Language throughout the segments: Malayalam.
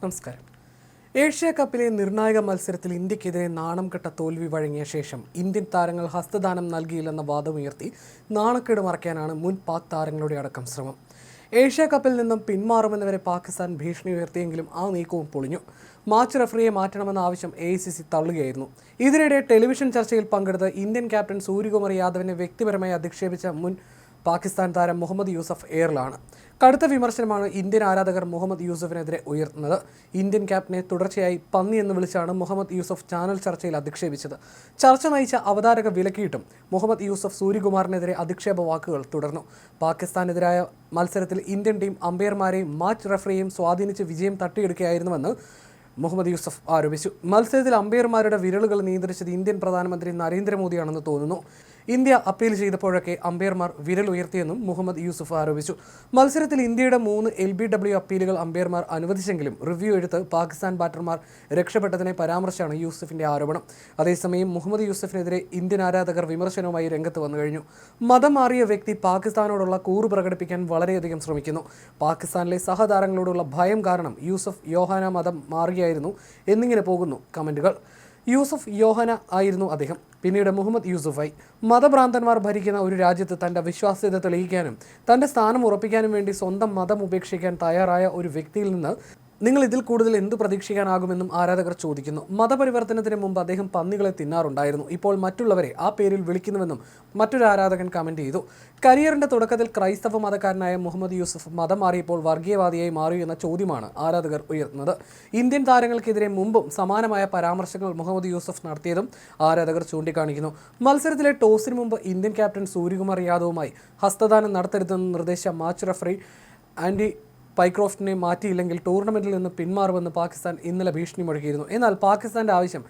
നമസ്കാരം. ഏഷ്യ കപ്പിലെ നിർണായക മത്സരത്തിൽ ഇന്ത്യക്കെതിരെ നാണം കെട്ട തോൽവി വഴങ്ങിയ ശേഷം ഇന്ത്യൻ താരങ്ങൾ ഹസ്തദാനം നൽകിയില്ലെന്ന വാദമുയർത്തി നാണക്കേട് മറയ്ക്കാനാണ് മുൻ പാക് താരങ്ങളുടെ അടക്കം ശ്രമം. ഏഷ്യ കപ്പിൽ നിന്നും പിന്മാറുമെന്നവരെ പാകിസ്ഥാൻ ഭീഷണി ഉയർത്തിയെങ്കിലും ആ നീക്കവും പൊളിഞ്ഞു. മാച്ച് റഫറിയെ മാറ്റണമെന്ന ആവശ്യം AICC തള്ളുകയായിരുന്നു. ഇതിനിടെ ടെലിവിഷൻ ചർച്ചയിൽ പങ്കെടുത്ത് ഇന്ത്യൻ ക്യാപ്റ്റൻ സൂര്യകുമാർ യാദവിനെ വ്യക്തിപരമായി അധിക്ഷേപിച്ച മുൻ പാകിസ്ഥാൻ താരം മുഹമ്മദ് യൂസഫ് എയറിലാണ്. കടുത്ത വിമർശനമാണ് ഇന്ത്യൻ ആരാധകർ മുഹമ്മദ് യൂസഫിനെതിരെ ഉയർത്തുന്നത്. ഇന്ത്യൻ ക്യാപ്റ്റനെ തുടർച്ചയായി പന്നി എന്ന് വിളിച്ചാണ് മുഹമ്മദ് യൂസഫ് ചാനൽ ചർച്ചയിൽ അധിക്ഷേപിച്ചത്. ചർച്ച നയിച്ച അവതാരക വിലക്കിയിട്ടും മുഹമ്മദ് യൂസഫ് സൂര്യകുമാറിനെതിരെ അധിക്ഷേപ വാക്കുകൾ തുടർന്നു. പാകിസ്ഥാനെതിരായ മത്സരത്തിൽ ഇന്ത്യൻ ടീം അമ്പയർമാരെയും മാച്ച് റഫറിയെയും സ്വാധീനിച്ച് വിജയം തട്ടിയെടുക്കുകയായിരുന്നുവെന്ന് മുഹമ്മദ് യൂസഫ് ആരോപിച്ചു. മത്സരത്തിൽ അമ്പയർമാരുടെ വിരലുകൾ നിയന്ത്രിച്ചത് ഇന്ത്യൻ പ്രധാനമന്ത്രി നരേന്ദ്രമോദിയാണെന്ന് തോന്നുന്നു. ഇന്ത്യ അപ്പീൽ ചെയ്തപ്പോഴൊക്കെ അമ്പയർമാർ വിരൽ ഉയർത്തിയെന്നും മുഹമ്മദ് യൂസഫ് ആരോപിച്ചു. മത്സരത്തിൽ ഇന്ത്യയുടെ 3 LBW അപ്പീലുകൾ അമ്പയർമാർ അനുവദിച്ചെങ്കിലും റിവ്യൂ എടുത്ത് പാകിസ്ഥാൻ ബാറ്റർമാർ രക്ഷപ്പെട്ടതിനെ പരാമർശിച്ചാണ് യൂസഫിന്റെ ആരോപണം. അതേസമയം മുഹമ്മദ് യൂസഫിനെതിരെ ഇന്ത്യൻ ആരാധകർ വിമർശനവുമായി രംഗത്ത് വന്നു കഴിഞ്ഞു. മതം മാറിയ വ്യക്തി പാകിസ്ഥാനോടുള്ള കൂറ് പ്രകടിപ്പിക്കാൻ വളരെയധികം ശ്രമിക്കുന്നു. പാകിസ്ഥാനിലെ സഹതാരങ്ങളോടുള്ള ഭയം കാരണം യൂസഫ് യോഹാന മതം മാറുകയായിരുന്നു എന്നിങ്ങനെ പോകുന്നു കമന്റുകൾ. യൂസഫ് യോഹന ആയിരുന്നു അദ്ദേഹം, പിന്നീട് മുഹമ്മദ് യൂസഫായി. മതഭ്രാന്തന്മാർ ഭരിക്കുന്ന ഒരു രാജ്യത്ത് തൻ്റെ വിശ്വാസ്യത തെളിയിക്കാനും തൻ്റെ സ്ഥാനം ഉറപ്പിക്കാനും വേണ്ടി സ്വന്തം മതം ഉപേക്ഷിക്കാൻ തയ്യാറായ ഒരു വ്യക്തിയിൽ നിന്ന് നിങ്ങൾ ഇതിൽ കൂടുതൽ എന്ത് പ്രതീക്ഷിക്കാനാകുമെന്നും ആരാധകർ ചോദിക്കുന്നു. മതപരിവർത്തനത്തിന് മുമ്പ് അദ്ദേഹം പന്നികളെ തിന്നാറുണ്ടായിരുന്നു. ഇപ്പോൾ മറ്റുള്ളവരെ ആ പേരിൽ വിളിക്കുന്നുവെന്നും മറ്റൊരു ആരാധകൻ കമന്റ് ചെയ്തു. കരിയറിന്റെ തുടക്കത്തിൽ ക്രൈസ്തവ മതക്കാരനായ മുഹമ്മദ് യൂസഫ് മതം മാറിയപ്പോൾ വർഗീയവാദിയായി മാറി എന്ന ചോദ്യമാണ് ആരാധകർ ഉയർത്തുന്നത്. ഇന്ത്യൻ താരങ്ങൾക്കെതിരെ മുമ്പും സമാനമായ പരാമർശങ്ങൾ മുഹമ്മദ് യൂസഫ് നടത്തിയതും ആരാധകർ ചൂണ്ടിക്കാണിക്കുന്നു. മത്സരത്തിലെ ടോസിന് മുമ്പ് ഇന്ത്യൻ ക്യാപ്റ്റൻ സൂര്യകുമാർ യാദവുമായി ഹസ്തദാനം നടത്തരുതെന്ന് നിർദ്ദേശിച്ച മാച്ച് റഫറി ആൻഡി പൈക്രോഫ്റ്റിനെ മാറ്റിയില്ലെങ്കിൽ ടൂർണമെന്റിൽ നിന്ന് പിന്മാറുമെന്ന് പാകിസ്ഥാൻ ഇന്നലെ ഭീഷണി മുഴക്കിയിരുന്നു. എന്നാൽ പാകിസ്ഥാന്റെ ആവശ്യം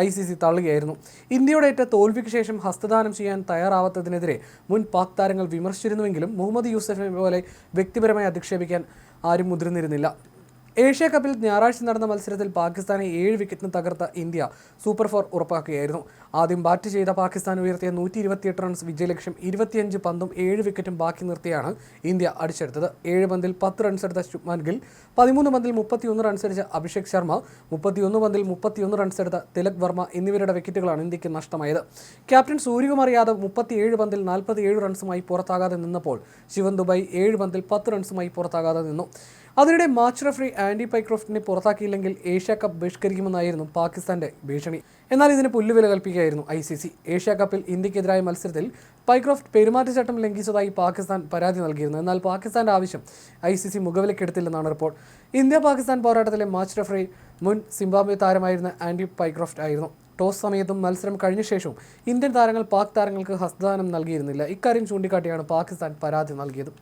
ICC തള്ളുകയായിരുന്നു. ഇന്ത്യയുടെ ഏറ്റ തോൽവിക്ക് ശേഷം ഹസ്തദാനം ചെയ്യാൻ തയ്യാറാവാത്തതിനെതിരെ മുൻ പാക് താരങ്ങൾ വിമർശിച്ചിരുന്നുവെങ്കിലും മുഹമ്മദ് യൂസഫിനെ പോലെ വ്യക്തിപരമായി അധിക്ഷേപിക്കാൻ ആരും മുതിർന്നിരുന്നില്ല. ഏഷ്യ കപ്പിൽ ഞായറാഴ്ച നടന്ന മത്സരത്തിൽ പാകിസ്ഥാനെ 7 വിക്കറ്റിന് തകർത്ത ഇന്ത്യ സൂപ്പർ 4 ഉറപ്പാക്കുകയായിരുന്നു. ആദ്യം ബാറ്റ് ചെയ്ത പാകിസ്ഥാൻ ഉയർത്തിയ 128 റൺസ് വിജയലക്ഷ്യം 25 പന്തും 7 വിക്കറ്റും ബാക്കി നിർത്തിയാണ് ഇന്ത്യ അടിച്ചെടുത്തത്. 7 പന്തിൽ 10 റൺസ് എടുത്ത ശുഭ്മാൻ ഗിൽ, 13 പന്തിൽ 31 റൺസ് അടിച്ച അഭിഷേക് ശർമ്മ, 31 പന്തിൽ 31 റൺസ് എടുത്ത തിലക് വർമ്മ എന്നിവരുടെ വിക്കറ്റുകളാണ് ഇന്ത്യക്ക് നഷ്ടമായത്. ക്യാപ്റ്റൻ സൂര്യകുമാർ യാദവ് 37 പന്തിൽ 47 റൺസുമായി പുറത്താകാതെ നിന്നപ്പോൾ ശിവൻ ദുബൈ 7 പന്തിൽ 10 റൺസുമായി പുറത്താകാതെ നിന്നു. അതിനിടെ മാച്ച് റഫറി ആൻഡി പൈക്രോഫ്റ്റിനെ പുറത്താക്കിയില്ലെങ്കിൽ ഏഷ്യ കപ്പ് ബഹിഷ്കരിക്കുമെന്നായിരുന്നു പാകിസ്ഥാന്റെ ഭീഷണി. എന്നാൽ ഇതിന് പുല്ലുവില കൽപ്പിക്കുകയായിരുന്നു ICC. ഏഷ്യ കപ്പിൽ ഇന്ത്യക്കെതിരായ മത്സരത്തിൽ പൈക്രോഫ്റ്റ് പെരുമാറ്റച്ചട്ടം ലംഘിച്ചതായി പാകിസ്ഥാൻ പരാതി നൽകിയിരുന്നു. എന്നാൽ പാകിസ്ഥാന്റെ ആവശ്യം ICC മുഖവിലക്കെടുത്തില്ലെന്നാണ് റിപ്പോർട്ട്. ഇന്ത്യ പാകിസ്ഥാൻ പോരാട്ടത്തിലെ മാച്ച് റഫറി മുൻ സിംബാബ്വെ താരമായിരുന്ന ആൻഡി പൈക്രോഫ്റ്റ് ആയിരുന്നു. ടോസ് സമയത്തും മത്സരം കഴിഞ്ഞ ശേഷവും ഇന്ത്യൻ താരങ്ങൾ പാക് താരങ്ങൾക്ക് ഹസ്തദാനം നൽകിയിരുന്നില്ല. ഇക്കാര്യം ചൂണ്ടിക്കാട്ടിയാണ് പാകിസ്ഥാൻ പരാതി നൽകിയത്.